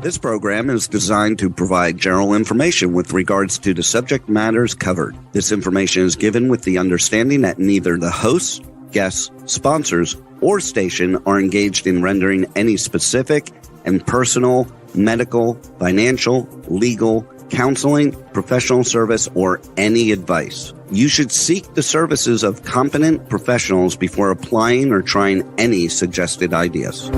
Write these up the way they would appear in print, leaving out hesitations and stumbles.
This program is designed to provide general information with regards to the subject matters covered. This information is given with the understanding that neither the hosts, guests, sponsors, or station are engaged in rendering any specific and personal, medical, financial, legal, counseling, professional service, or any advice. You should seek the services of competent professionals before applying or trying any suggested ideas.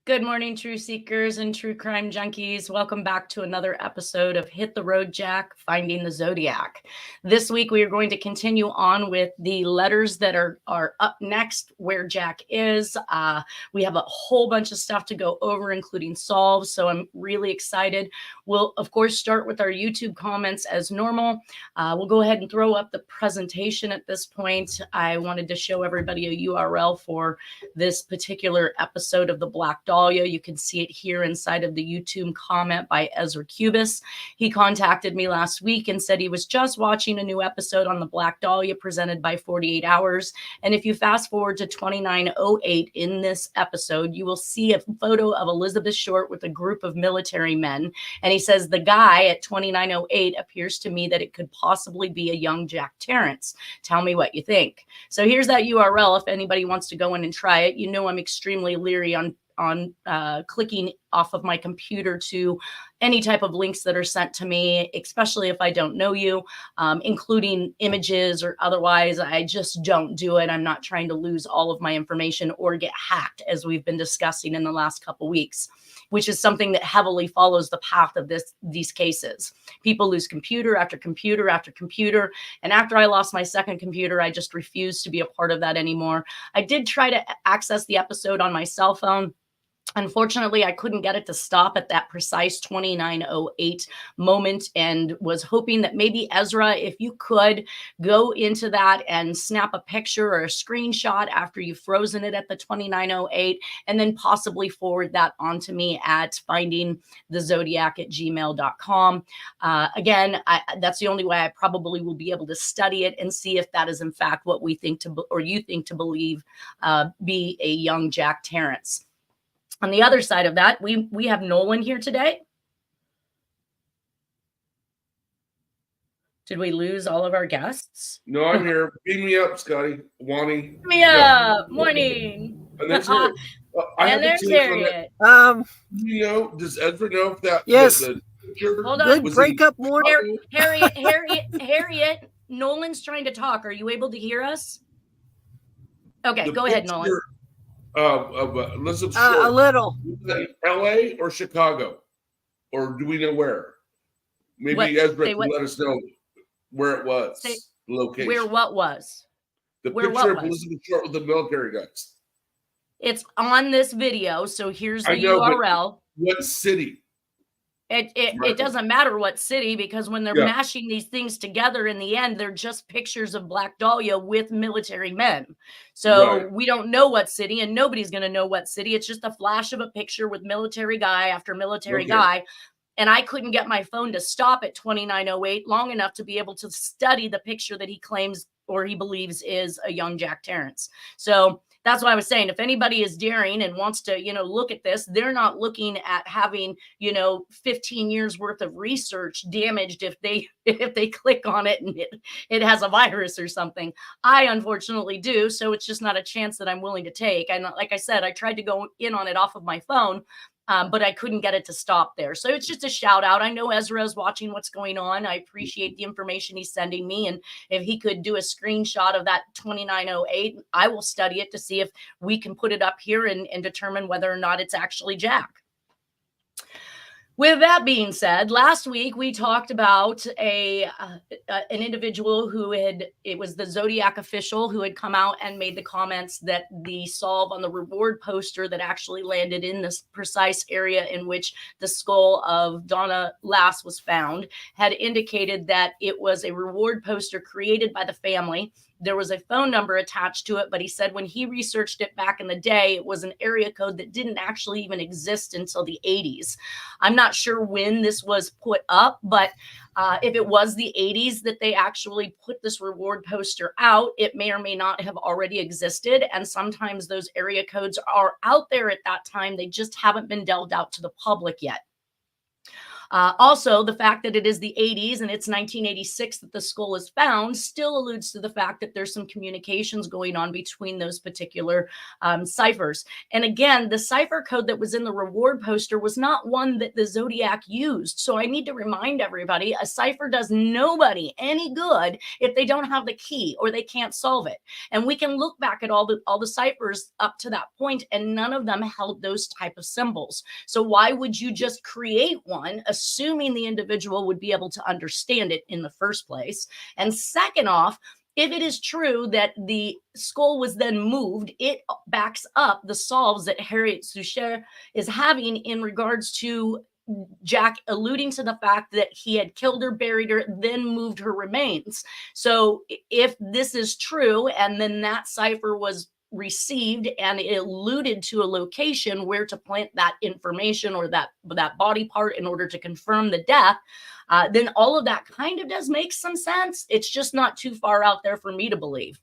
Good morning, true seekers and true crime junkies. Welcome back to another episode of Hit the Road, Jack, Finding the Zodiac. This week, we are going to continue on with the letters that are up next, where Jack is. We have a whole bunch of stuff to go over, including solves, so I'm really excited. We'll, of course, start with our YouTube comments as normal. We'll go ahead and throw up the presentation at this point. I wanted to show everybody a URL for this particular episode of the Black Dahlia. You can see it here inside of the YouTube comment by Ezra Cubis. He contacted me last week and said he was just watching a new episode on the Black Dahlia presented by 48 Hours. And if you fast forward to 2908 in this episode, you will see a photo of Elizabeth Short with a group of military men. And he says the guy at 2908 appears to me that it could possibly be a young Jack Torrance. Tell me what you think. So here's that URL if anybody wants to go in and try it. You know I'm extremely leery on clicking off of my computer to any type of links that are sent to me, especially if I don't know you, including images or otherwise. I just don't do it. I'm not trying to lose all of my information or get hacked, as we've been discussing in the last couple weeks, which is something that heavily follows the path of these cases. People lose computer after computer after computer. And after I lost my second computer, I just refused to be a part of that anymore. I did try to access the episode on my cell phone. Unfortunately, I couldn't get it to stop at that precise 2908 moment, and was hoping that maybe Ezra, if you could go into that and snap a picture or a screenshot after you've frozen it at the 2908, and then possibly forward that on to me at findingthezodiac@gmail.com. Again, that's the only way I probably will be able to study it and see if that is in fact what we think to, or you think to believe, be a young Jack Torrance. On the other side of that, we have Nolan here today. Did we lose all of our guests? No, I'm here. Beam me up, Scotty. Wani. Beam me up. Morning. And there's Harriette. And there's Harriette. You know, does Ezra know if that? Yes. Hold on. Good breakup morning. Harriette, Nolan's trying to talk. Are you able to hear us? Okay, go ahead, Nolan. Elizabeth A Short. little. LA or Chicago? Or do we know where? Maybe Ezra can let us know where it was. The location. Where what was? The picture of Elizabeth Short with the military guys. It's on this video, so here's the URL. What city? It doesn't matter what city, because when they're mashing these things together, in the end, they're just pictures of Black Dahlia with military men. So we don't know what city, and nobody's going to know what city. It's just a flash of a picture with military guy after military guy. And I couldn't get my phone to stop at 2908 long enough to be able to study the picture that he claims or he believes is a young Jack Torrance. So that's why I was saying, if anybody is daring and wants to, look at this, they're not looking at having, 15 years worth of research damaged if they click on it and it has a virus or something. I unfortunately do. So it's just not a chance that I'm willing to take. And like I said, I tried to go in on it off of my phone, but I couldn't get it to stop there. So it's just a shout out. I know Ezra is watching what's going on. I appreciate the information he's sending me. And if he could do a screenshot of that 2908, I will study it to see if we can put it up here and determine whether or not it's actually Jack. With that being said, last week we talked about an individual it was the Zodiac official who had come out and made the comments that the solve on the reward poster that actually landed in this precise area in which the skull of Donna Lass was found had indicated that it was a reward poster created by the family. There was a phone number attached to it, but he said when he researched it back in the day, it was an area code that didn't actually even exist until the 80s. I'm not sure when this was put up, but if it was the 80s that they actually put this reward poster out, it may or may not have already existed. And sometimes those area codes are out there at that time. They just haven't been delved out to the public yet. Also, the fact that it is the 80s and it's 1986 that the skull is found still alludes to the fact that there's some communications going on between those particular ciphers. And again, the cipher code that was in the reward poster was not one that the Zodiac used. So I need to remind everybody, a cipher does nobody any good if they don't have the key or they can't solve it. And we can look back at all the ciphers up to that point, and none of them held those type of symbols. So why would you just create one, assuming the individual would be able to understand it in the first place? And second off, if it is true that the skull was then moved, it backs up the solves that Harriette Sucher is having in regards to Jack alluding to the fact that he had killed her, buried her, then moved her remains. So if this is true, and then that cipher was received and it alluded to a location where to plant that information or that body part in order to confirm the death, then all of that kind of does make some sense. It's just not too far out there for me to believe.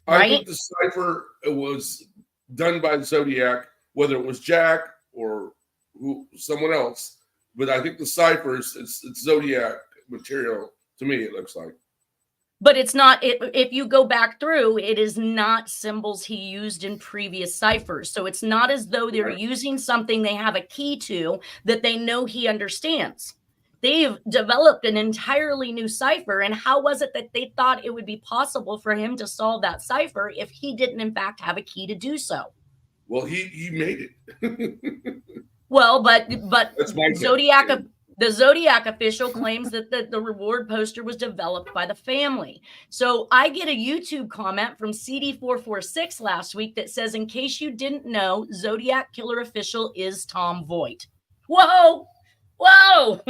Right? I think the cipher was done by the Zodiac, whether it was Jack or someone else, but I think the ciphers, it's Zodiac material to me, it looks like. But it's not, if you go back through, it is not symbols he used in previous ciphers. So it's not as though they're using something they have a key to that they know he understands. They've developed an entirely new cipher. And how was it that they thought it would be possible for him to solve that cipher if he didn't, in fact, have a key to do so? Well, he made it. Well, but the Zodiac official claims that the reward poster was developed by the family. So I get a YouTube comment from CD446 last week that says, in case you didn't know, Zodiac Killer official is Tom Voigt. Whoa! Whoa!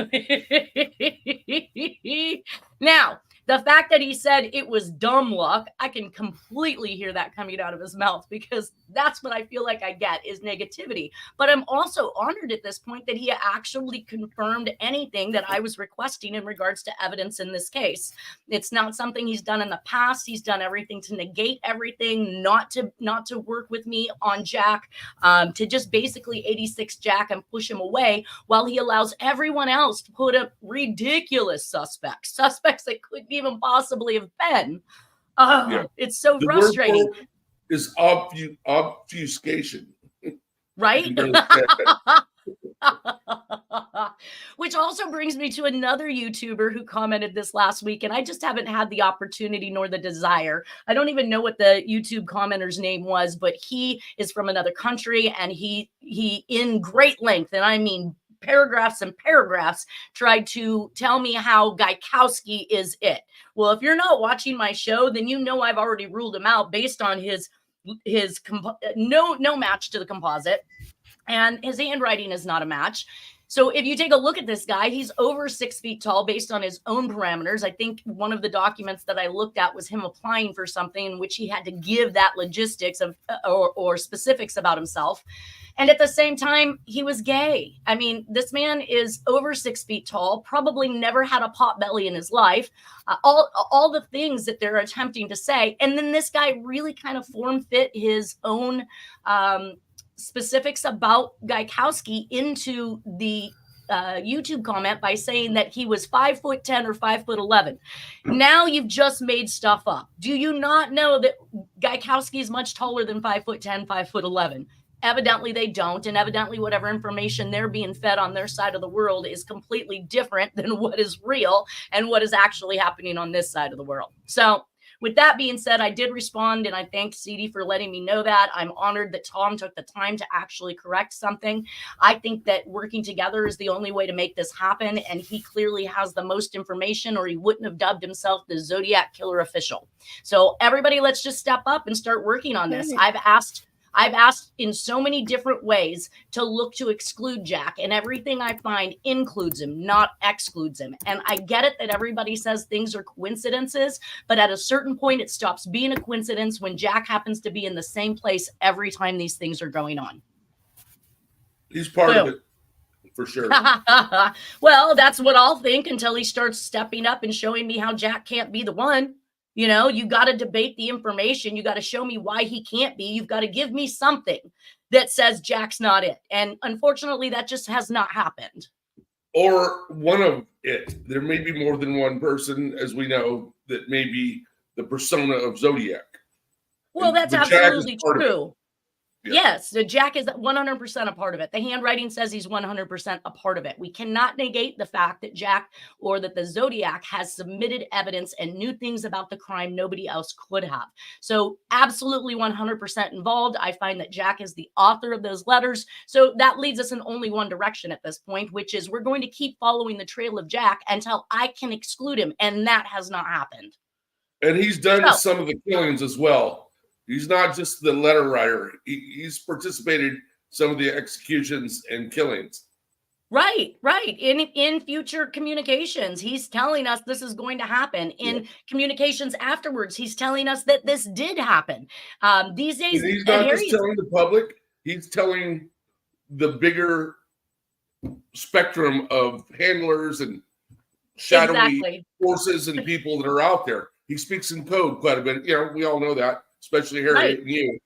Now, the fact that he said it was dumb luck, I can completely hear that coming out of his mouth, because that's what I feel like I get is negativity. But I'm also honored at this point that he actually confirmed anything that I was requesting in regards to evidence in this case. It's not something he's done in the past. He's done everything to negate everything, not to work with me on Jack, to just basically 86 Jack and push him away, while he allows everyone else to put up ridiculous suspects that couldn't even possibly have been. It's so frustrating. Word is obfuscation, right? Which also brings me to another YouTuber who commented this last week, and I just haven't had the opportunity nor the desire. I don't even know what the YouTube commenter's name was, but he is from another country, and he in great length, and I mean paragraphs and paragraphs, tried to tell me how Gaikowski is it. Well, if you're not watching my show, then you know I've already ruled him out based on his no match to the composite, and his handwriting is not a match. So if you take a look at this guy, he's over 6 feet tall based on his own parameters. I think one of the documents that I looked at was him applying for something in which he had to give that logistics of or specifics about himself. And at the same time, he was gay. I mean, this man is over 6 feet tall, probably never had a pot belly in his life, all the things that they're attempting to say. And then this guy really kind of form fit his own specifics about Gaikowski into the YouTube comment by saying that he was 5'10" or 5'11". Now you've just made stuff up. Do you not know that Gaikowski is much taller than 5'10", 5'11"? Evidently they don't, and evidently whatever information they're being fed on their side of the world is completely different than what is real and what is actually happening on this side of the world. So with that being said, I did respond, and I thanked CD for letting me know that. I'm honored that Tom took the time to actually correct something. I think that working together is the only way to make this happen, and he clearly has the most information, or he wouldn't have dubbed himself the Zodiac Killer official. So everybody, let's just step up and start working on this. I've asked in so many different ways to look to exclude Jack, and everything I find includes him, not excludes him. And I get it that everybody says things are coincidences, but at a certain point, it stops being a coincidence when Jack happens to be in the same place every time these things are going on. He's part of it, for sure. Well, that's what I'll think until he starts stepping up and showing me how Jack can't be the one. You know, you got to debate the information. You got to show me why he can't be. You've got to give me something that says Jack's not it. And unfortunately, that just has not happened. Or one of it. There may be more than one person, as we know, that may be the persona of Zodiac. Well, that's absolutely true. Yeah. Yes, the Jack is 100% a part of it. The handwriting says he's 100% a part of it. We cannot negate the fact that Jack, or that the Zodiac, has submitted evidence and knew things about the crime nobody else could have. So absolutely 100% involved. I find that Jack is the author of those letters. So that leads us in only one direction at this point, which is we're going to keep following the trail of Jack until I can exclude him. And that has not happened. And he's done some of the killings as well. He's not just the letter writer. He's participated in some of the executions and killings. Right. In future communications, he's telling us this is going to happen. In communications afterwards, he's telling us that this did happen. These days, and he's not just telling the public. He's telling the bigger spectrum of handlers and shadowy forces and people that are out there. He speaks in code quite a bit. You know, we all know that. Especially Harriette and you.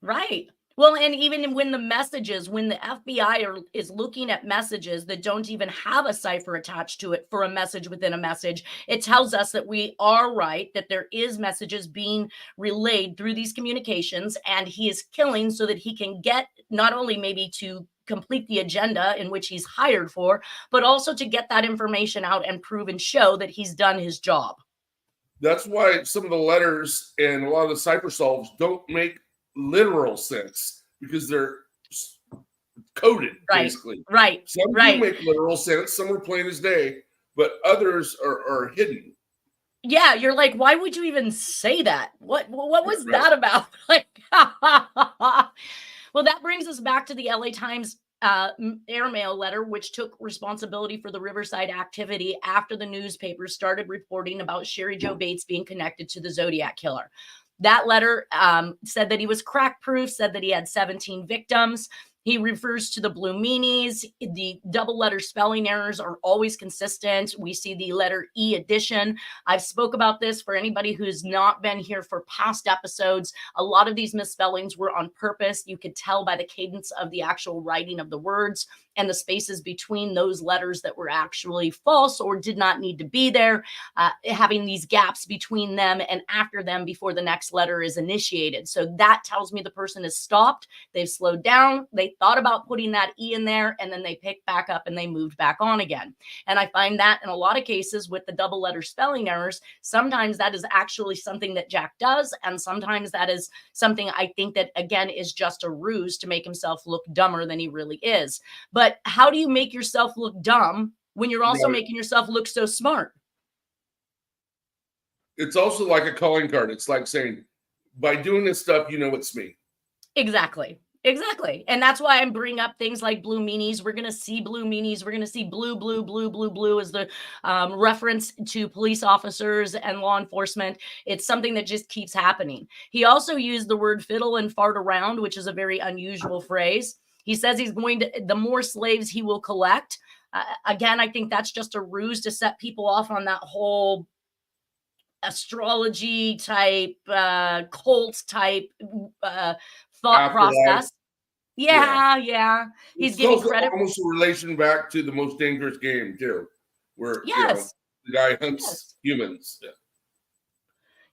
Right. Well, and even when the messages, when the FBI is looking at messages that don't even have a cipher attached to it for a message within a message, it tells us that we are right, that there is messages being relayed through these communications, and he is killing so that he can get not only maybe to complete the agenda in which he's hired for, but also to get that information out and prove and show that he's done his job. That's why some of the letters and a lot of the cipher solves don't make literal sense, because they're coded, basically. Right. Some do make literal sense. Some are plain as day, but others are hidden. Yeah, you're like, why would you even say that? What was that about? Like, well, that brings us back to the LA Times airmail letter, which took responsibility for the Riverside activity after the newspapers started reporting about Sherry Jo Bates being connected to the Zodiac Killer. That letter said that he was crack proof, said that he had 17 victims. He refers to the blue meanies. The double letter spelling errors are always consistent. We see the letter E addition. I've spoke about this for anybody who's not been here for past episodes. A lot of these misspellings were on purpose. You could tell by the cadence of the actual writing of the words and the spaces between those letters that were actually false or did not need to be there, having these gaps between them and after them before the next letter is initiated. So that tells me the person has stopped. They've slowed down. They thought about putting that E in there, and then they picked back up and they moved back on again. And I find that in a lot of cases with the double letter spelling errors, sometimes that is actually something that Jack does. And sometimes that is something I think that, again, is just a ruse to make himself look dumber than he really is. But how do you make yourself look dumb when you're also making yourself look so smart? It's also like a calling card. It's like saying, by doing this stuff, you know it's me. Exactly. And that's why I'm bringing up things like blue meanies. We're going to see blue meanies. We're going to see blue as the reference to police officers and law enforcement. It's something that just keeps happening. He also used the word fiddle and fart around, which is a very unusual phrase. He says he's going to, the more slaves he will collect. Again, I think that's just a ruse to set people off on that whole astrology type, cult type thought process. Yeah. He's giving credit. Almost a relation back to The Most Dangerous Game too, where the guy hunts humans. Yeah.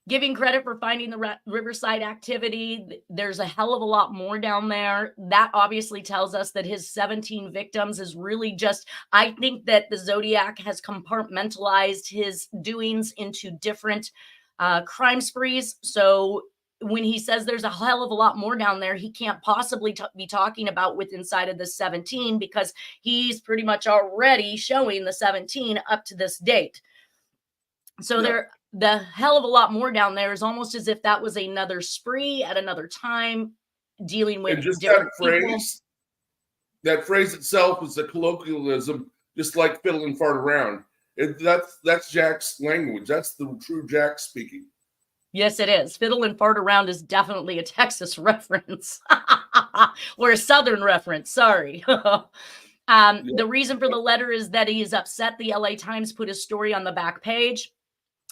Giving credit for finding the Riverside activity. There's a hell of a lot more down there. That obviously tells us that his 17 victims is really just, I think that the Zodiac has compartmentalized his doings into different crime sprees. So when he says there's a hell of a lot more down there, he can't possibly be talking about with inside of the 17, because he's pretty much already showing the 17 up to this date. So the hell of a lot more down there is almost as if that was another spree at another time, dealing with and just different that phrase itself is a colloquialism, just like fiddle and fart around. That's Jack's language. That's the true Jack speaking. Yes, it is. Fiddle and fart around is definitely a Texas reference or a Southern reference. Sorry. The reason for the letter is that he is upset the LA Times put his story on the back page.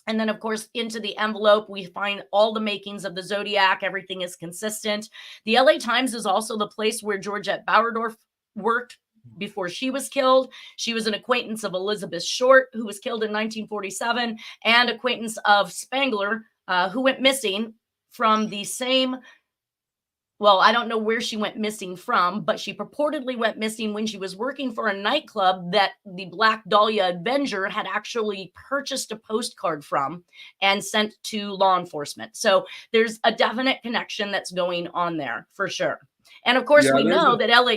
And then, of course, into the envelope, we find all the makings of the Zodiac. Everything is consistent. The LA Times is also the place where Georgette Bowerdorf worked before she was killed. She was an acquaintance of Elizabeth Short, who was killed in 1947, and acquaintance of Spangler, who went missing from the same. Well, I don't know where she went missing from, but she purportedly went missing when she was working for a nightclub that the Black Dahlia Avenger had actually purchased a postcard from and sent to law enforcement. So there's a definite connection that's going on there for sure. And of course, we know that LA.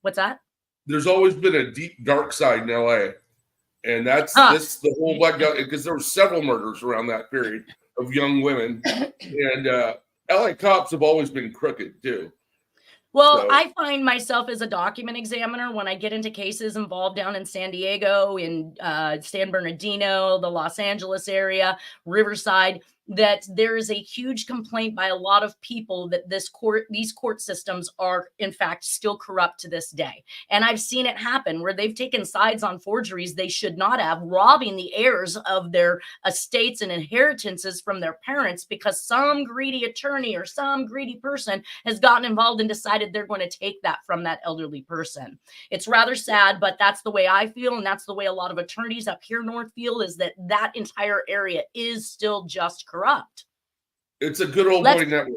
What's that? There's always been a deep, dark side in LA. And that's the whole Black Dahlia, because there were several murders around that period of young women. And, LA cops have always been crooked too. Well, so I find myself as a document examiner when I get into cases involved down in San Diego, in San Bernardino, the Los Angeles area, Riverside, that there is a huge complaint by a lot of people that these court systems are in fact still corrupt to this day. And I've seen it happen where they've taken sides on forgeries they should not have, robbing the heirs of their estates and inheritances from their parents because some greedy attorney or some greedy person has gotten involved and decided they're going to take that from that elderly person. It's rather sad, but that's the way I feel. And that's the way a lot of attorneys up here north feel, is that that entire area is still just corrupt. It's a good old boy network.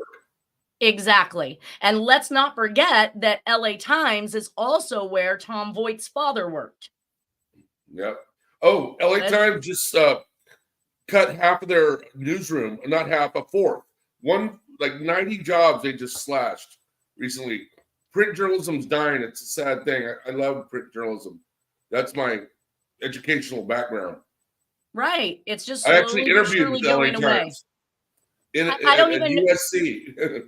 Exactly. And let's not forget that LA Times is also where Tom Voigt's father worked. Yep. Oh, LA Times just cut half of their newsroom, not half, a fourth. One, like 90 jobs they just slashed recently. Print journalism's dying. It's a sad thing. I love print journalism. That's my educational background. Right. It's just I actually interviewed with LA Times. I don't even USC.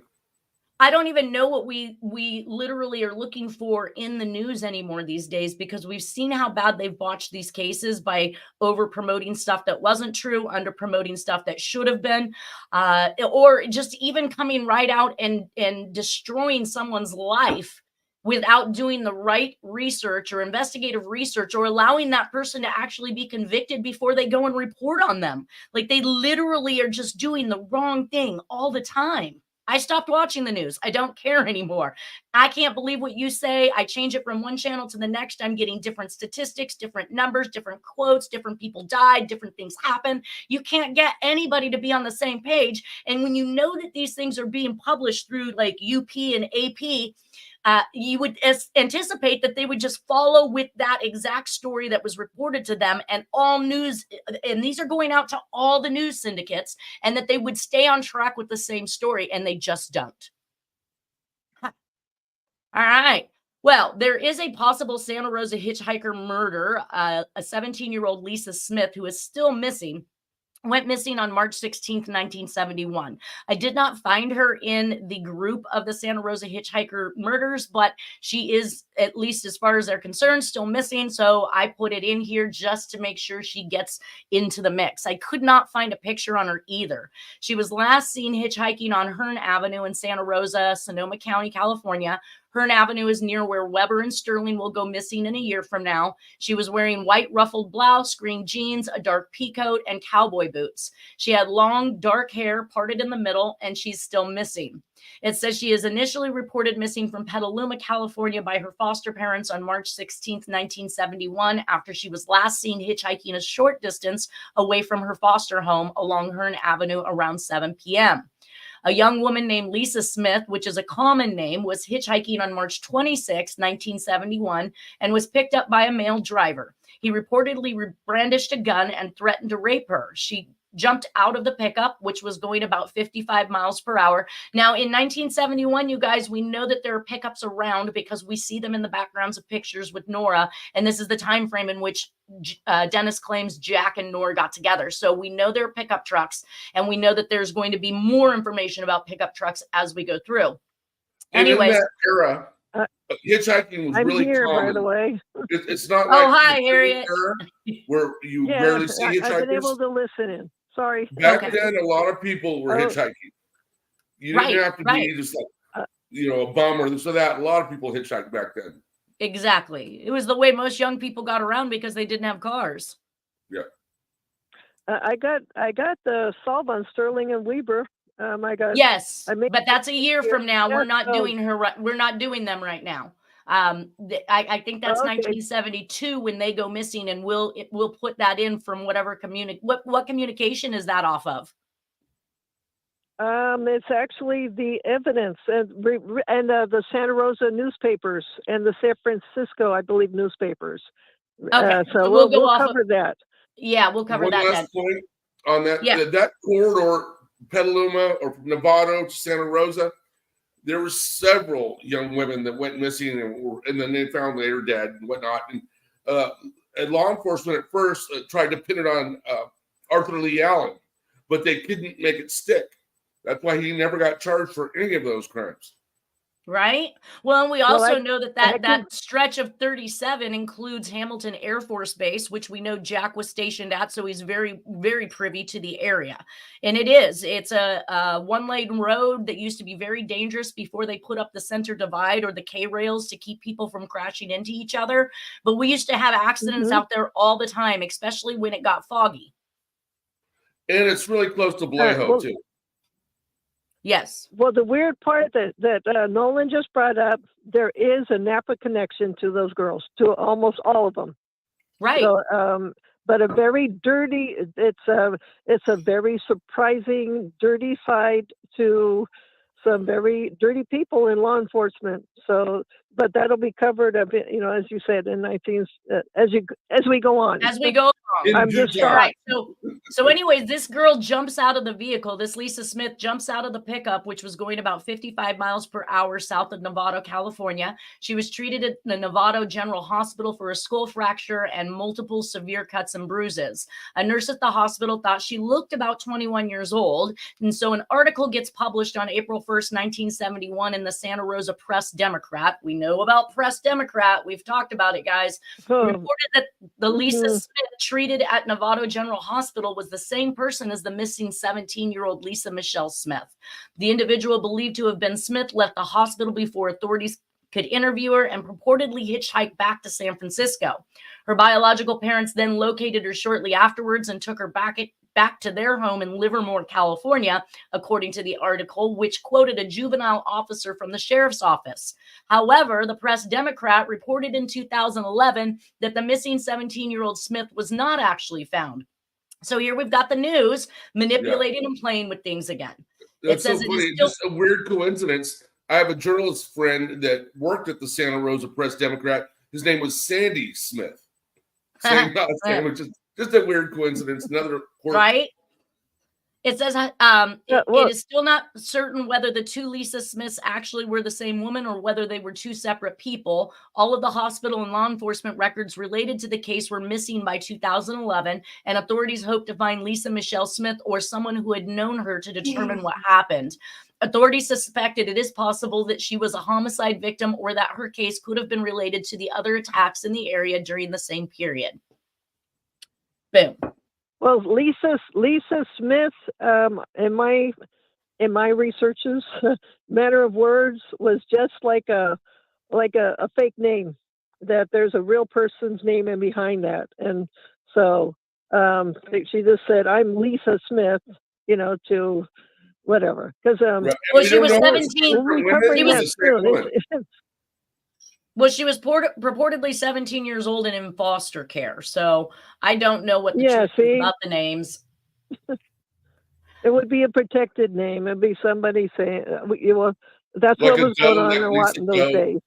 I don't even know what we literally are looking for in the news anymore these days, because we've seen how bad they've botched these cases by over promoting stuff that wasn't true, under promoting stuff that should have been, or just even coming right out and destroying someone's life without doing the right research or investigative research, or allowing that person to actually be convicted before they go and report on them. Like, they literally are just doing the wrong thing all the time. I stopped watching the news. I don't care anymore. I can't believe what you say. I change it from one channel to the next. I'm getting different statistics, different numbers, different quotes, different people died, different things happen. You can't get anybody to be on the same page. And when you know that these things are being published through like UP and AP, you would anticipate that they would just follow with that exact story that was reported to them, and all news, and these are going out to all the news syndicates, and that they would stay on track with the same story, and they just don't. All right. Well, there is a possible Santa Rosa hitchhiker murder. A 17-year-old Lisa Smith, who is still missing, went missing on March 16th, 1971. I did not find her in the group of the Santa Rosa hitchhiker murders, but she is, at least as far as they're concerned, still missing. So I put it in here just to make sure she gets into the mix. I could not find a picture on her either. She was last seen hitchhiking on Hearn Avenue in Santa Rosa, Sonoma County, California. Hearn Avenue is near where Weber and Sterling will go missing in a year from now. She was wearing white ruffled blouse, green jeans, a dark peacoat, and cowboy boots. She had long, dark hair parted in the middle, and she's still missing. It says she is initially reported missing from Petaluma, California by her foster parents on March 16, 1971, after she was last seen hitchhiking a short distance away from her foster home along Hearn Avenue around 7 p.m. A young woman named Lisa Smith, which is a common name, was hitchhiking on March 26, 1971, and was picked up by a male driver. He reportedly brandished a gun and threatened to rape her. She jumped out of the pickup, which was going about 55 miles per hour. Now, in 1971, you guys, we know that there are pickups around because we see them in the backgrounds of pictures with Nora. And this is the time frame in which Dennis claims Jack and Nora got together. So we know there are pickup trucks, and we know that there's going to be more information about pickup trucks as we go through. Anyways, in that era, hitchhiking was really common. By the way. It's not like hi, Harriet. Where you barely see hitchhikers. I've been able to listen in. Sorry. Back then, a lot of people were hitchhiking. You didn't have to be just like, a bum or this or that. A lot of people hitchhiked back then. Exactly. It was the way most young people got around because they didn't have cars. Yeah. I got the solve on Sterling and Weber. Yes, but that's a year from now. We're not doing them right now. I think that's 1972 when they go missing, and we'll put that in from whatever what communication is that off of? It's actually the evidence and the Santa Rosa newspapers and the San Francisco, I believe, newspapers. Okay, so we'll cover that. Yeah, we'll cover that. One last point on that. Yeah. That corridor, Petaluma or from Novato to Santa Rosa, there were several young women that went missing, and then they found they were dead and whatnot. And law enforcement at first tried to pin it on Arthur Lee Allen, but they couldn't make it stick. That's why he never got charged for any of those crimes. Right. Well, and we also know that stretch of 37 includes Hamilton Air Force Base, which we know Jack was stationed at. So he's very, very privy to the area. And it's a one-lane road that used to be very dangerous before they put up the center divide or the K-rails to keep people from crashing into each other. But we used to have accidents out there all the time, especially when it got foggy. And it's really close to Vallejo, too. Yes. Well, the weird part that Nolan just brought up, there is a Napa connection to those girls, to almost all of them. Right. So, but a very dirty. It's a very surprising, dirty side to some very dirty people in law enforcement. So, but that'll be covered a bit, as you said, in as we go on. As we go along. I'm just right. So anyways, this girl jumps out of the vehicle. This Lisa Smith jumps out of the pickup, which was going about 55 miles per hour south of Novato, California. She was treated at the Novato General Hospital for a skull fracture and multiple severe cuts and bruises. A nurse at the hospital thought she looked about 21 years old. And so an article gets published on April 1st, 1971 in the Santa Rosa Press-Democrat. We know about Press-Democrat. We've talked about it, guys. Reported that the Lisa Smith treated at Novato General Hospital was the same person as the missing 17-year-old Lisa Michelle Smith. The individual believed to have been Smith left the hospital before authorities could interview her and purportedly hitchhiked back to San Francisco. Her biological parents then located her shortly afterwards and took her back to their home in Livermore, California, according to the article, which quoted a juvenile officer from the sheriff's office. However, the Press-Democrat reported in 2011 that the missing 17-year-old Smith was not actually found. So here we've got the news manipulating and playing with things again. That's so funny. Just a weird coincidence. I have a journalist friend that worked at the Santa Rosa Press-Democrat. His name was Sandy Smith. Same name, which is just a weird coincidence. Another right. It says it is still not certain whether the two Lisa Smiths actually were the same woman or whether they were two separate people. All of the hospital and law enforcement records related to the case were missing by 2011, and authorities hope to find Lisa Michelle Smith or someone who had known her to determine what happened. Authorities suspected it is possible that she was a homicide victim or that her case could have been related to the other attacks in the area during the same period. Boom. Well, Lisa Smith, in my researches, matter of words, was just like a fake name. That there's a real person's name in behind that, and so she just said, "I'm Lisa Smith," to whatever. Because well, she was 17. Well, she was purportedly 17 years old and in foster care. So I don't know what the truth is about the names. It would be a protected name. It'd be somebody saying, that's like what was going on a lot in those days.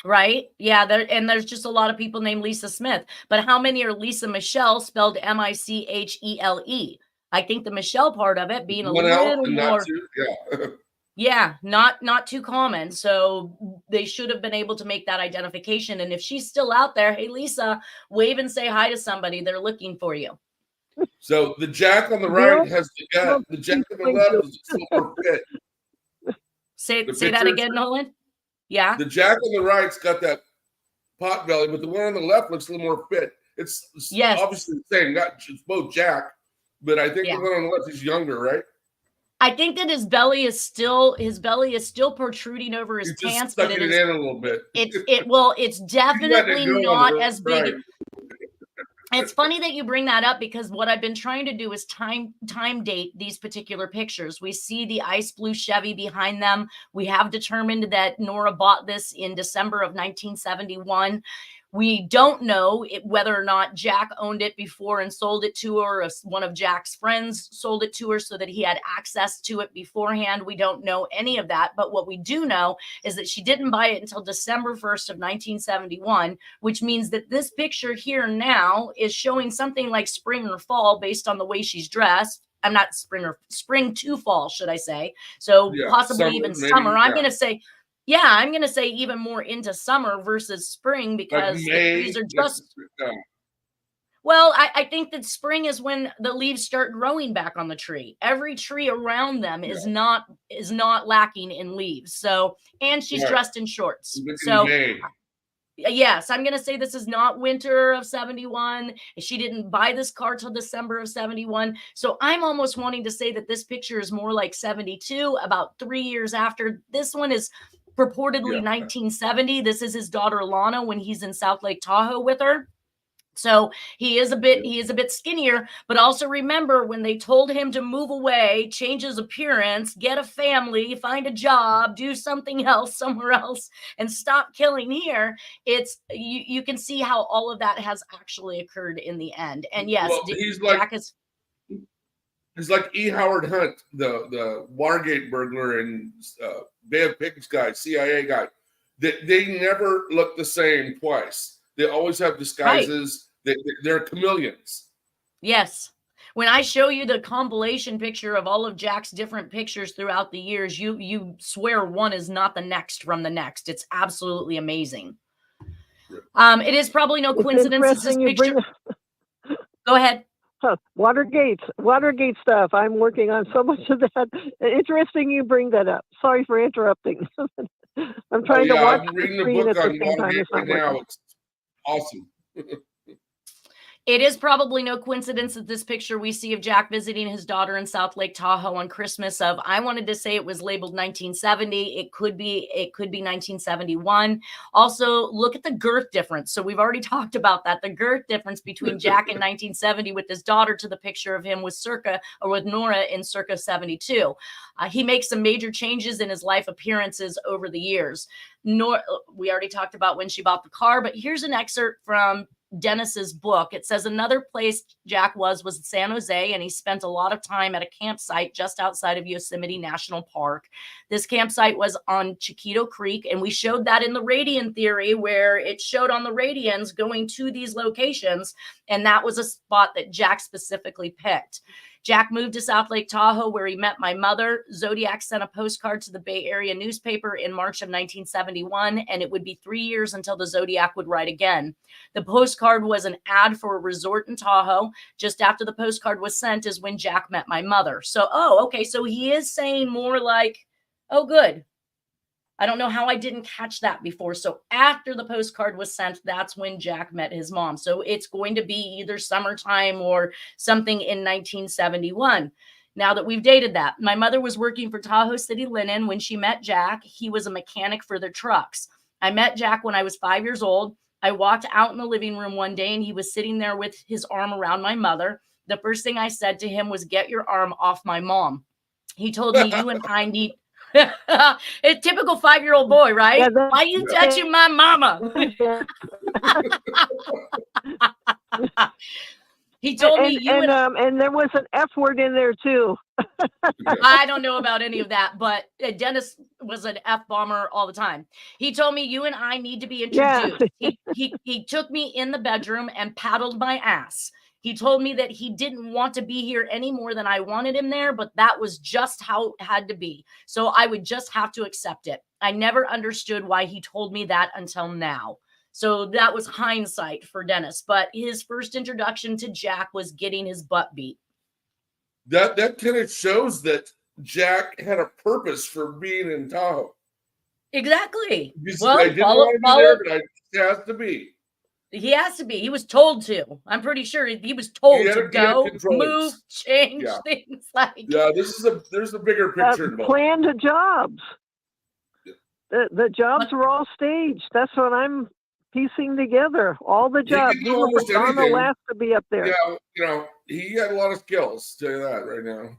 Right? Yeah, there's just a lot of people named Lisa Smith. But how many are Lisa Michelle, spelled Michele? I think the Michelle part of it being a One L little and not more, two. Yeah. yeah, not too common. So they should have been able to make that identification. And if she's still out there, hey Lisa, wave and say hi to somebody. They're looking for you. So the Jack on the right has the gut. The Jack on the left is a silver pit. Say that again, Nolan. Yeah. The Jack on the right's got that pot belly, but the one on the left looks a little more fit. It's obviously the same. It's both Jack, but I think the one on the left is younger, right? I think that his belly is still protruding over his pants, but it is in a little bit. It's definitely not as big. Right. It's funny that you bring that up, because what I've been trying to do is time date these particular pictures. We see the ice blue Chevy behind them. We have determined that Nora bought this in December of 1971. We don't know whether or not Jack owned it before and sold it to her, or if one of Jack's friends sold it to her so that he had access to it beforehand. We don't know any of that. But what we do know is that she didn't buy it until December 1st of 1971, which means that this picture here now is showing something like spring or fall based on the way she's dressed. I'm not spring to fall, should I say. So possibly even summer. I'm going to say, I'm going to say even more into summer versus spring, because the trees are just. Well, I think that spring is when the leaves start growing back on the tree. Every tree around them is not lacking in leaves. So, and she's dressed in shorts. So, yes, I'm going to say this is not winter of 71. She didn't buy this car till December of 71. So I'm almost wanting to say that this picture is more like 72, about 3 years after. This one is purportedly 1970. This is his daughter Lana when he's in Sout Lake Tahoe with her. So he is a bit skinnier, but also remember when they told him to move away, change his appearance, get a family, find a job, do something else somewhere else, and stop killing here. It's you can see how all of that has actually occurred in the end. And yes, he's like E. Howard Hunt, the Watergate burglar and Bay of Pigs guy, CIA guy. They never look the same twice. They always have disguises. Right. They're chameleons. Yes. When I show you the compilation picture of all of Jack's different pictures throughout the years, you swear one is not the next from the next. It's absolutely amazing. Yeah. It is probably no coincidence this picture. Go ahead. Watergate stuff. I'm working on so much of that. Interesting you bring that up. Sorry for interrupting. I'm trying to watch I'm reading the book on Watergate right now. It's awesome. It is probably no coincidence that this picture we see of Jack visiting his daughter in Sout Lake Tahoe on Christmas of, I wanted to say it was labeled 1970. It could be 1971. Also, look at the girth difference. So we've already talked about that. The girth difference between Jack in 1970 with his daughter to the picture of him with Nora in circa 72. He makes some major changes in his life appearances over the years. We already talked about when she bought the car, but here's an excerpt from Dennis's book. It says another place Jack was San Jose, and he spent a lot of time at a campsite just outside of Yosemite National Park. This campsite was on Chiquito Creek, and we showed that in the radian theory, where it showed on the radians going to these locations, and that was a spot that Jack specifically picked. Jack moved to Sout Lake Tahoe, where he met my mother. Zodiac sent a postcard to the Bay Area newspaper in March of 1971, and it would be 3 years until the Zodiac would write again. The postcard was an ad for a resort in Tahoe. Just after the postcard was sent is when Jack met my mother. So, okay, so he is saying more like, oh, good. I don't know how I didn't catch that before. So after the postcard was sent, that's when Jack met his mom. So it's going to be either summertime or something in 1971. Now that we've dated that, my mother was working for Tahoe City Linen when she met Jack. He was a mechanic for their trucks. I met Jack when I was 5 years old. I walked out in the living room one day and he was sitting there with his arm around my mother. The first thing I said to him was, "Get your arm off my mom." He told me, "You and I need..." A typical 5-year-old boy, right? Yeah, why are you touching my mama? He told me and there was an F word in there too. I don't know about any of that, but Dennis was an F-bomber all the time. He told me, you and I need to be introduced. Yeah. He took me in the bedroom and paddled my ass. He told me that he didn't want to be here any more than I wanted him there, but that was just how it had to be. So I would just have to accept it. I never understood why he told me that until now. So that was hindsight for Dennis. But his first introduction to Jack was getting his butt beat. That kind of shows that Jack had a purpose for being in Tahoe. Exactly. Well, I didn't want to be there, but he has to be. He has to be. He was told to. I'm pretty sure he was told to go, move, change things like. Yeah, there's a bigger picture involved. Planned jobs. Yeah. The jobs were all staged. That's what I'm piecing together. All the jobs. He was on the last to be up there. Yeah, he had a lot of skills. Tell you that right now.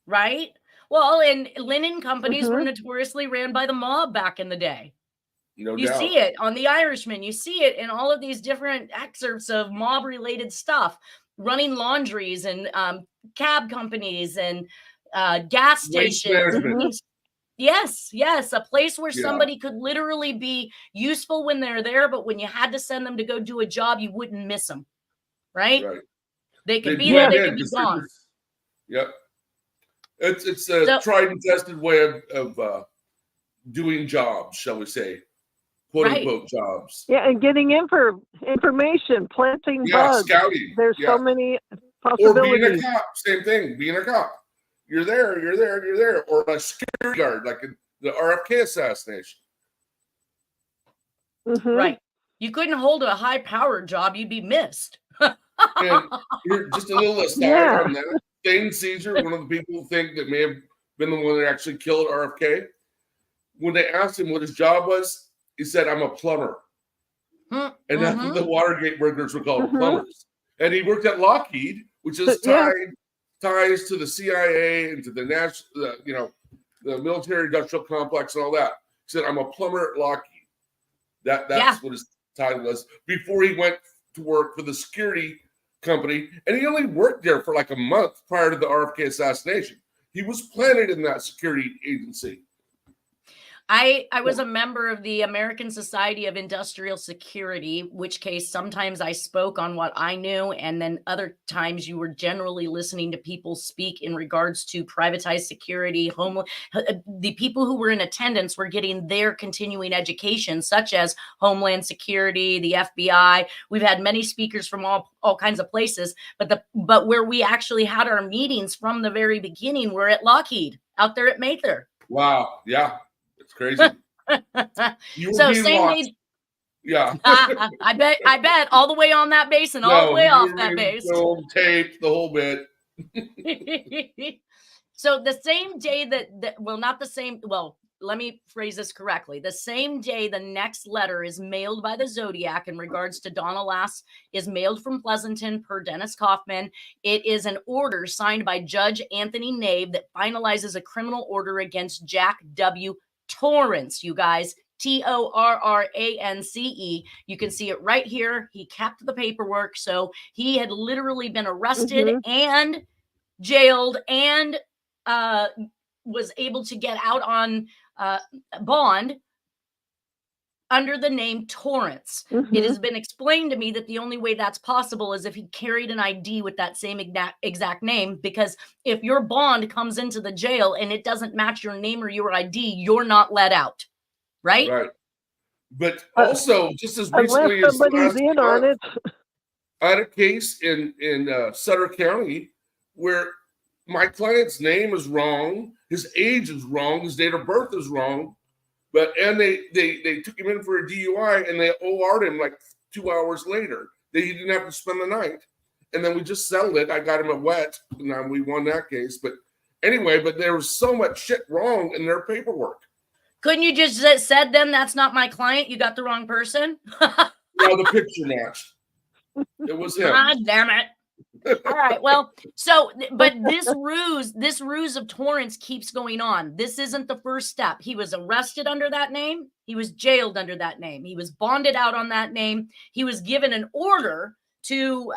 Right. Well, and linen companies were notoriously ran by the mob back in the day. No you doubt. See it on The Irishman. You see it in all of these different excerpts of mob-related stuff, running laundries and cab companies and gas stations. Yes, a place where somebody could literally be useful when they're there, but when you had to send them to go do a job, you wouldn't miss them, right? They could be there, they could be gone. Yep. It's a tried and tested way of doing jobs, shall we say. Quote unquote jobs. Yeah, and getting information, planting bugs. Scouting. There's so many possibilities. Or being a cop, same thing. Being a cop. You're there. Or a security guard, like in the RFK assassination. Right. You couldn't hold a high-powered job, you'd be missed. And just a little aside on that. Dane Caesar, one of the people who think that may have been the one that actually killed RFK, when they asked him what his job was, he said, "I'm a plumber." And that's what the Watergate burglars were called, plumbers. And he worked at Lockheed, which is ties to the CIA and to the national, the military industrial complex and all that. He said, "I'm a plumber at Lockheed." That's what his title was before he went to work for the security company. And he only worked there for like a month prior to the RFK assassination. He was planted in that security agency. I was a member of the American Society of Industrial Security, which case sometimes I spoke on what I knew, and then other times you were generally listening to people speak in regards to privatized security, the people who were in attendance were getting their continuing education, such as Homeland Security, the FBI. We've had many speakers from all kinds of places, but where we actually had our meetings from the very beginning were at Lockheed, out there at Mather. Wow. Yeah. It's crazy. So same day. Yeah. I bet all the way on that base and all the way off that base. Film, tape, the whole bit. So the same day let me phrase this correctly. The same day the next letter is mailed by the Zodiac in regards to Donna Lass is mailed from Pleasanton per Dennis Kaufman. It is an order signed by Judge Anthony Nave that finalizes a criminal order against Jack W. Torrance, you guys, Torrance. You can see it right here. He kept the paperwork. So he had literally been arrested and jailed and was able to get out on bond under the name Torrance. It has been explained to me that the only way that's possible is if he carried an ID with that same exact name, because if your bond comes into the jail and it doesn't match your name or your ID, you're not let out. Right? Right. But also, just as recently as last month, I had a case in Sutter County where my client's name is wrong, his age is wrong, his date of birth is wrong. And they took him in for a DUI and they OR'd him like 2 hours later. He didn't have to spend the night. And then we just settled it. I got him a wet. And we won that case. But anyway, there was so much shit wrong in their paperwork. Couldn't you just said then that's not my client? You got the wrong person? No, the picture matched. It was him. God damn it. All right. Well, but this ruse of Torrance keeps going on. This isn't the first step. He was arrested under that name. He was jailed under that name. He was bonded out on that name. He was given an order to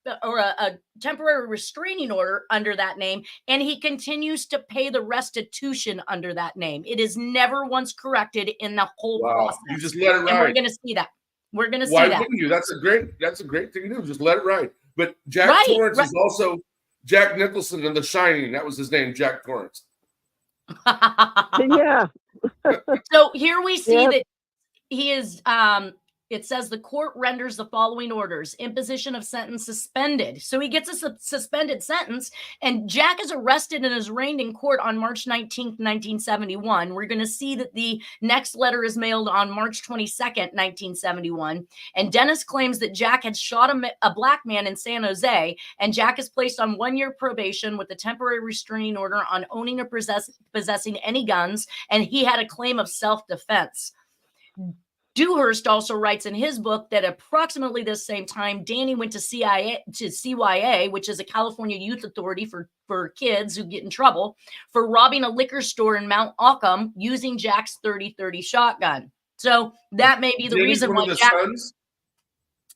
a temporary restraining order under that name, and he continues to pay the restitution under that name. It is never once corrected in the whole process. You just let it ride. And we're going to see that. We're going to see Why that. wouldn't you? That's a great thing to do. Just let it ride. But Jack Torrance is also Jack Nicholson in The Shining. That was his name, Jack Torrance. Yeah. So here we see that he is, it says the court renders the following orders: imposition of sentence suspended. So he gets a suspended sentence, and Jack is arrested and is arraigned in court on March 19th, 1971. We're going to see that the next letter is mailed on March 22nd, 1971. And Dennis claims that Jack had shot a black man in San Jose, and Jack is placed on 1-year probation with a temporary restraining order on owning or possessing any guns, and he had a claim of self-defense. Dewhurst also writes in his book that approximately the same time, Danny went to CYA, which is a California youth authority for kids who get in trouble, for robbing a liquor store in Mount Auckham using Jack's .30-30 shotgun. So that may be the reason why Jack...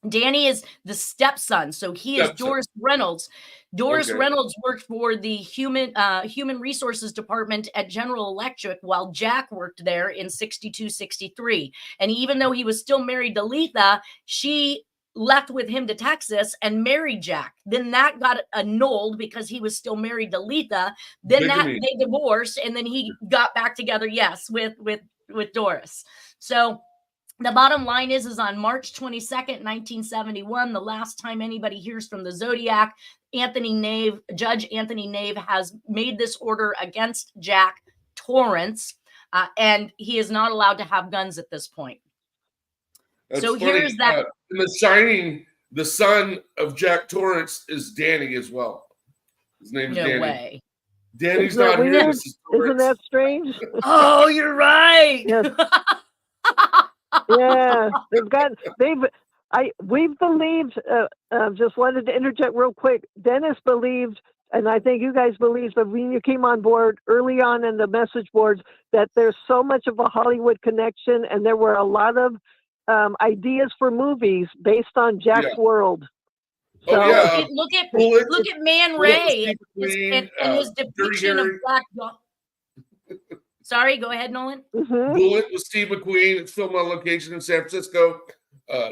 Danny is the stepson, so he is Doris Reynolds. Doris Reynolds worked for the human resources department at General Electric while Jack worked there in 62, 63. And even though he was still married to Letha, she left with him to Texas and married Jack. Then that got annulled because he was still married to Letha. Then they divorced, and then he got back together, with Doris. So the bottom line is on March 22nd, 1971, the last time anybody hears from the Zodiac, Judge Anthony Nave has made this order against Jack Torrance, and he is not allowed to have guns at this point. That's so funny. Here's that. In The Shining, the son of Jack Torrance is Danny as well. His name is Danny. No way. Danny's not here. Isn't that strange? Oh, you're right. Yes. Yeah, we've believed. Just wanted to interject real quick. Dennis believed, and I think you guys believed, but when you came on board early on in the message boards, that there's so much of a Hollywood connection, and there were a lot of ideas for movies based on Jack's world. So, look at Man Ray and his depiction of Black Dog. Sorry, go ahead, Nolan. Bullet with Steve McQueen. It's filmed on location in San Francisco.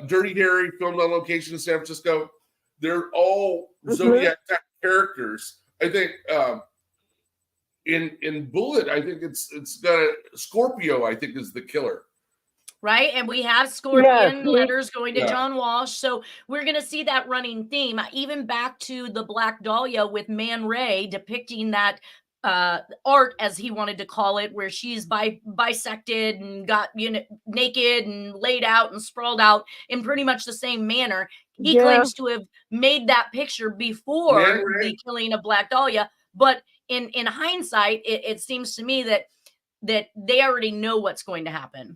Dirty Harry filmed on location in San Francisco. They're all Zodiac type characters. I think in Bullet, I think it's got a Scorpio. I think is the killer. Right, and we have Scorpion letters going to John Walsh, so we're going to see that running theme, even back to the Black Dahlia with Man Ray depicting that art, as he wanted to call it, where she's bisected and got naked and laid out and sprawled out in pretty much the same manner. He claims to have made that picture before the killing of Black Dahlia, but in hindsight, it seems to me that they already know what's going to happen.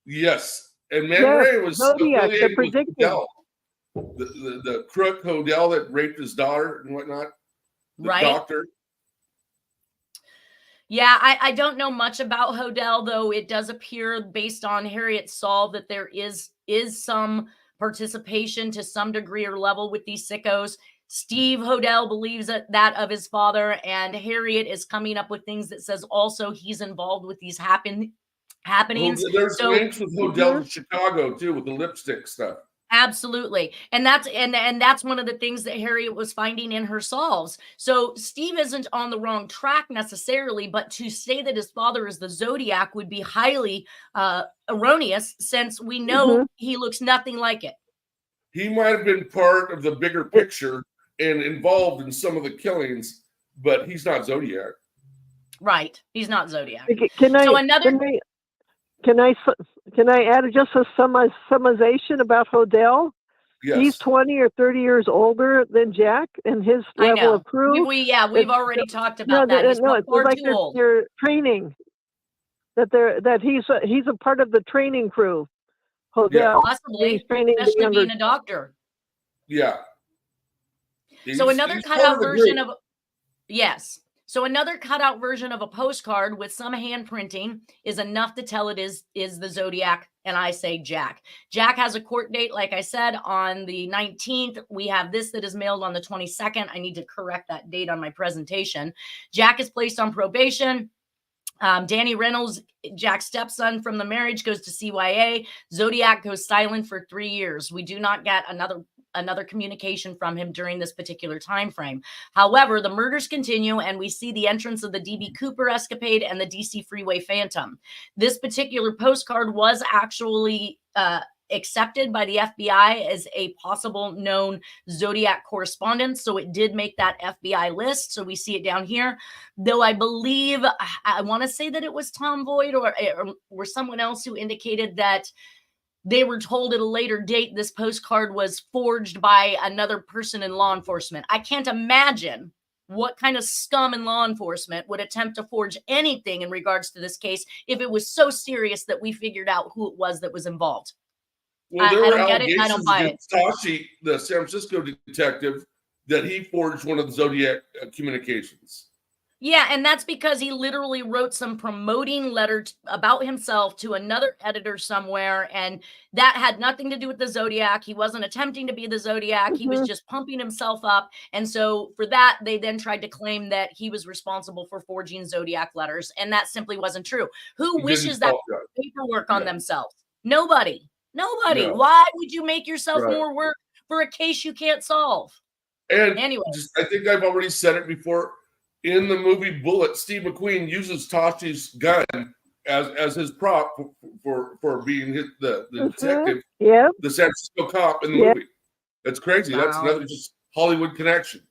Yes, and Man Ray was Zodiac, affiliated with Hodel, the crook Hodel that raped his daughter and whatnot. The doctor. Yeah, I don't know much about Hodel, though it does appear, based on Harriette Sucher, that there is some participation to some degree or level with these sickos. Steve Hodel believes that of his father, and Harriette is coming up with things that says also he's involved with these happenings. There's links with Hodel in Chicago too, with the lipstick stuff. Absolutely. And that's one of the things that Harriette was finding in her solves. So Steve isn't on the wrong track necessarily, but to say that his father is the Zodiac would be highly erroneous, since we know he looks nothing like it. He might have been part of the bigger picture and involved in some of the killings, but he's not Zodiac. Right. He's not Zodiac. Can I add just a summarization about Hodel? Yes. He's 20 or 30 years older than Jack, and his level of crew. We've already talked about that. He's it's like they're training. That he's a part of the training crew. Hodel, possibly, he's training especially being a doctor. Yeah. So another cutout version of So another cutout version of a postcard with some handprinting is enough to tell it is the Zodiac, and I say Jack. Jack has a court date, like I said, on the 19th. We have this that is mailed on the 22nd. I need to correct that date on my presentation. Jack is placed on probation. Danny Reynolds, Jack's stepson from the marriage, goes to CYA. Zodiac goes silent for 3 years. We do not get another communication from him during this particular time frame. However, the murders continue, and we see the entrance of the DB Cooper escapade and the DC Freeway Phantom. This particular postcard was actually accepted by the FBI as a possible known Zodiac correspondent. So it did make that FBI list. So we see it down here. Though I believe, I want to say that it was Tom Boyd or someone else who indicated that they were told at a later date this postcard was forged by another person in law enforcement. I can't imagine what kind of scum in law enforcement would attempt to forge anything in regards to this case if it was so serious that we figured out who it was that was involved. Well, there were allegations against Tashi, the San Francisco detective, that he forged one of the Zodiac communications. Yeah, and that's because he literally wrote some promoting letter about himself to another editor somewhere, and that had nothing to do with the Zodiac. He wasn't attempting to be the Zodiac. He was just pumping himself up. And so for that, they then tried to claim that he was responsible for forging Zodiac letters, and that simply wasn't true. Who wishes that paperwork on themselves? Nobody. Nobody. No. Why would you make yourself more work for a case you can't solve? And anyway, I think I've already said it before. In the movie Bullet, Steve McQueen uses Tashi's gun as his prop for being the detective, the San Francisco cop in the movie. That's crazy. Wow. That's another just Hollywood connection.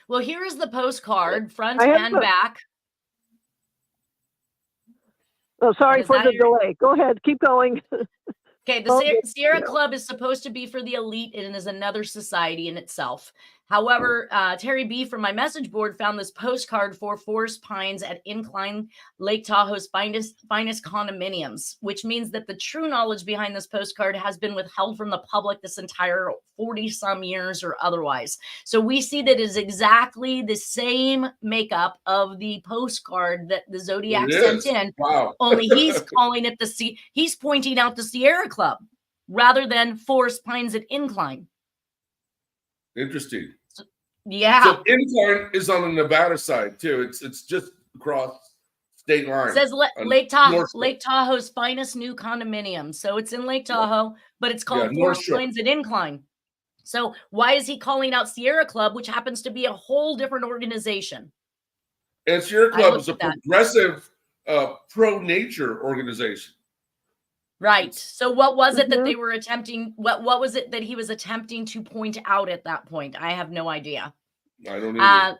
Well, here is the postcard, front and back. Oh, sorry for the delay. Go ahead. Keep going. Okay, the Sierra Club is supposed to be for the elite and is another society in itself. However, Terry B. from my message board found this postcard for Forest Pines at Incline, Lake Tahoe's finest condominiums, which means that the true knowledge behind this postcard has been withheld from the public this entire 40-some years or otherwise. So we see that it is exactly the same makeup of the postcard that the Zodiac sent in. Wow. Only he's calling it he's pointing out the Sierra Club rather than Forest Pines at Incline. Interesting. Yeah. So Incline is on the Nevada side too. It's just across state line. It says Lake Tahoe's finest new condominium. So it's in Lake Tahoe, but it's called Forest Pines at Incline. So why is he calling out Sierra Club, which happens to be a whole different organization? And Sierra Club is a progressive pro-nature organization. Right. So what was it that they were attempting? What was it that he was attempting to point out at that point? I have no idea. I don't either.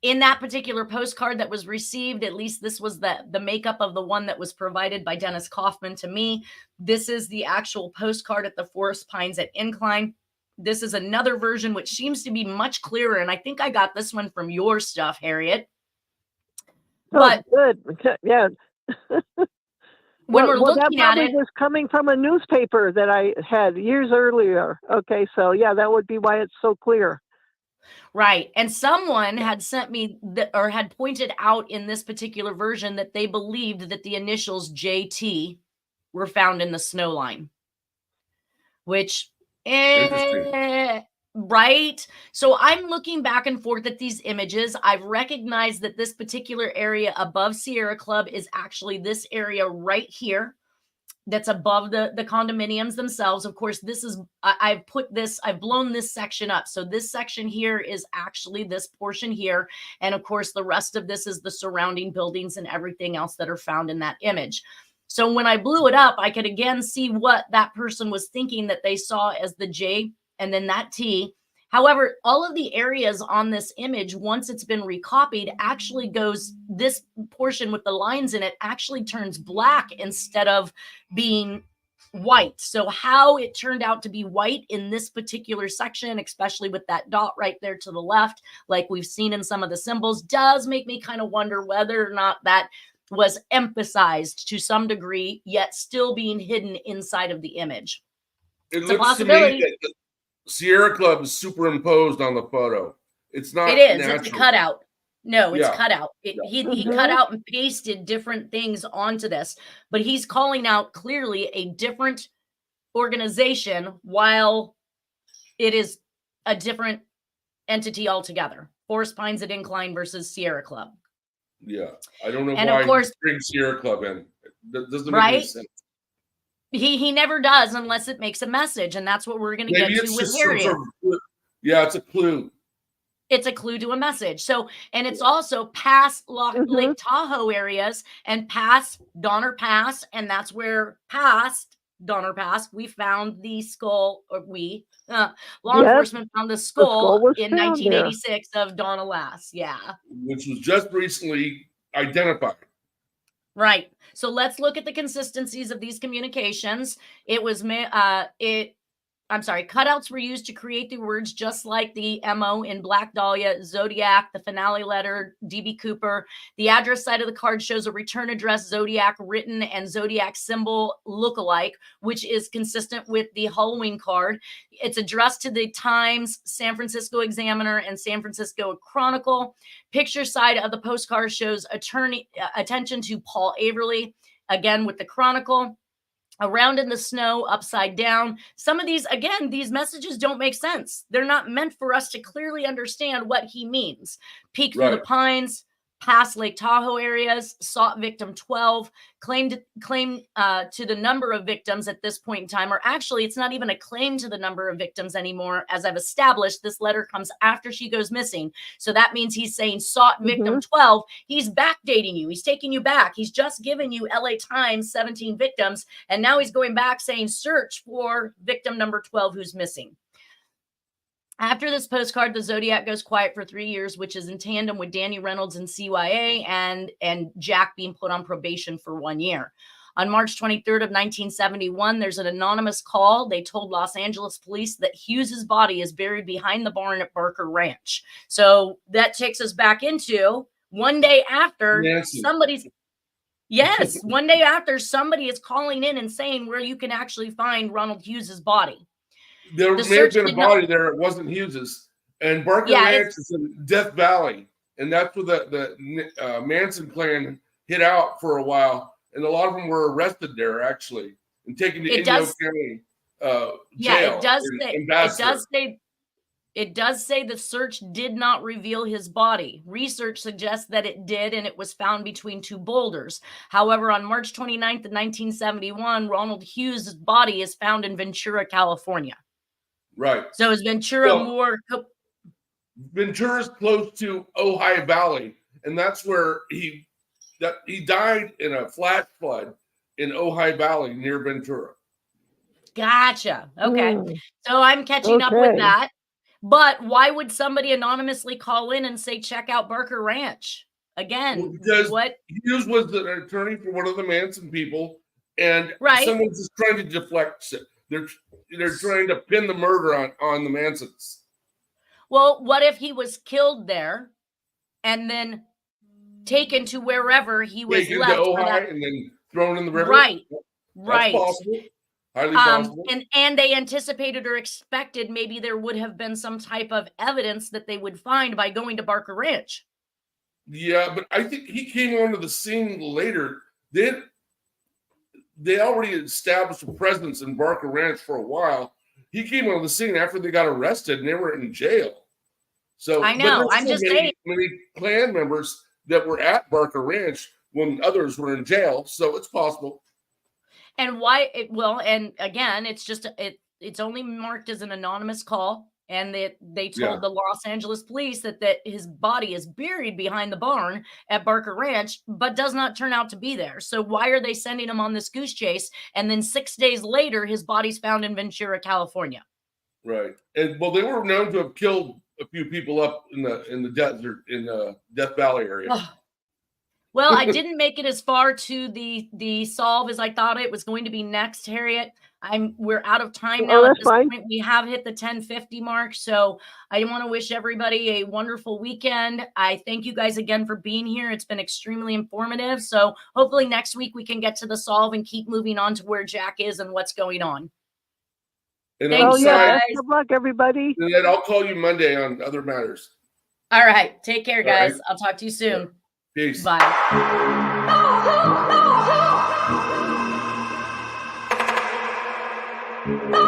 In that particular postcard that was received, at least this was the makeup of the one that was provided by Dennis Kaufman to me. This is the actual postcard at the Forest Pines at Incline. This is another version which seems to be much clearer, and I think I got this one from your stuff, Harriette. But good. Yeah. When we're looking at it, was coming from a newspaper that I had years earlier. Okay, so yeah, that would be why it's so clear. Right. And someone had sent me or had pointed out in this particular version that they believed that the initials JT were found in the snow line, which, right? So I'm looking back and forth at these images. I've recognized that this particular area above Sierra Club is actually this area right here that's above the condominiums themselves. Of course, this is, I've blown this section up. So this section here is actually this portion here. And of course, the rest of this is the surrounding buildings and everything else that are found in that image. So when I blew it up, I could again see what that person was thinking that they saw as the J and then that T. However, all of the areas on this image, once it's been recopied, actually goes, this portion with the lines in it actually turns black instead of being white. So how it turned out to be white in this particular section, especially with that dot right there to the left, like we've seen in some of the symbols, does make me kind of wonder whether or not that was emphasized to some degree, yet still being hidden inside of the image. It looks to me that the Sierra Club is superimposed on the photo. It's not. It is. Natural. It's a cutout. No, it's cut out. He cut Mhm. out and pasted different things onto this, but he's calling out clearly a different organization while it is a different entity altogether. Forest Pines at Incline versus Sierra Club. Yeah, I don't know And why of course, he brings Sierra Club in. That doesn't make any right? sense. He never does unless it makes a message, and that's what we're going to get to with Harriette. Yeah, it's a clue. It's a clue to a message. So, and it's also past Lake Tahoe areas and past Donner Pass, and that's where past Donner Pass we found the skull, or law enforcement found the skull in 1986 of Donna Lass. Yeah, which was just recently identified. Right. So let's look at the consistencies of these communications. Cutouts were used to create the words just like the MO in Black Dahlia, Zodiac, the finale letter, DB Cooper. The address side of the card shows a return address, Zodiac written, and Zodiac symbol look-alike, which is consistent with the Halloween card. It's addressed to the Times, San Francisco Examiner, and San Francisco Chronicle. Picture side of the postcard shows attention to Paul Averly, again with the Chronicle. Around in the snow, upside down. Some of these, again, these messages don't make sense. They're not meant for us to clearly understand what he means. Peek through the pines, past Lake Tahoe areas, sought victim 12, claim to the number of victims at this point in time, or actually it's not even a claim to the number of victims anymore. As I've established, this letter comes after she goes missing. So that means he's saying sought victim 12. He's backdating you. He's taking you back. He's just given you LA Times 17 victims. And now he's going back saying search for victim number 12 who's missing. After this postcard, the Zodiac goes quiet for 3 years, which is in tandem with Danny Reynolds and CYA and Jack being put on probation for 1 year. On March 23rd of 1971, there's an anonymous call. They told Los Angeles police that Hughes's body is buried behind the barn at Barker Ranch. So that takes us back into one day after one day after somebody is calling in and saying where you can actually find Ronald Hughes's body. There may have been a body there. It wasn't Hughes's. And Barker Ranch is in Death Valley. And that's where the Manson clan hid out for a while. And a lot of them were arrested there, actually, and taken to Inyo County jail. It does say the search did not reveal his body. Research suggests that it did, and it was found between two boulders. However, on March 29th of 1971, Ronald Hughes' body is found in Ventura, California. Right. So is Ventura more... Ventura's close to Ojai Valley, and that's where he died in a flash flood in Ojai Valley near Ventura. Gotcha. Okay. So I'm catching up with that. But why would somebody anonymously call in and say, check out Barker Ranch? Again, because Hughes was the attorney for one of the Manson people, and someone's just trying to deflect it. They're trying to pin the murder on the Mansons. Well, what if he was killed there and then taken to wherever he was left? To Ojai and then thrown in the river? Right. That's possible. Highly possible. And they anticipated or expected maybe there would have been some type of evidence that they would find by going to Barker Ranch. Yeah, but I think he came onto the scene later. They already established a presence in Barker Ranch for a while. He came on the scene after they got arrested and they were in jail. So I know. I'm just saying. Many Klan members that were at Barker Ranch when others were in jail, so it's possible. And why it will, and again, it's just it's only marked as an anonymous call, and they told the Los Angeles police that his body is buried behind the barn at Barker Ranch, but does not turn out to be there. So why are they sending him on this goose chase? And then 6 days later, his body's found in Ventura, California. Right, and well, they were known to have killed a few people up in the desert in the Death Valley area. Well, I didn't make it as far to the solve as I thought it was going to be next, Harriette. We're out of time now. At this point, we have hit the 10:50 mark. So I want to wish everybody a wonderful weekend. I thank you guys again for being here. It's been extremely informative. So hopefully next week we can get to the solve and keep moving on to where Jack is and what's going on. And Thanks, guys. Good luck, everybody. And then I'll call you Monday on other matters. All right. Take care, guys. Right. I'll talk to you soon. Peace. Bye. No!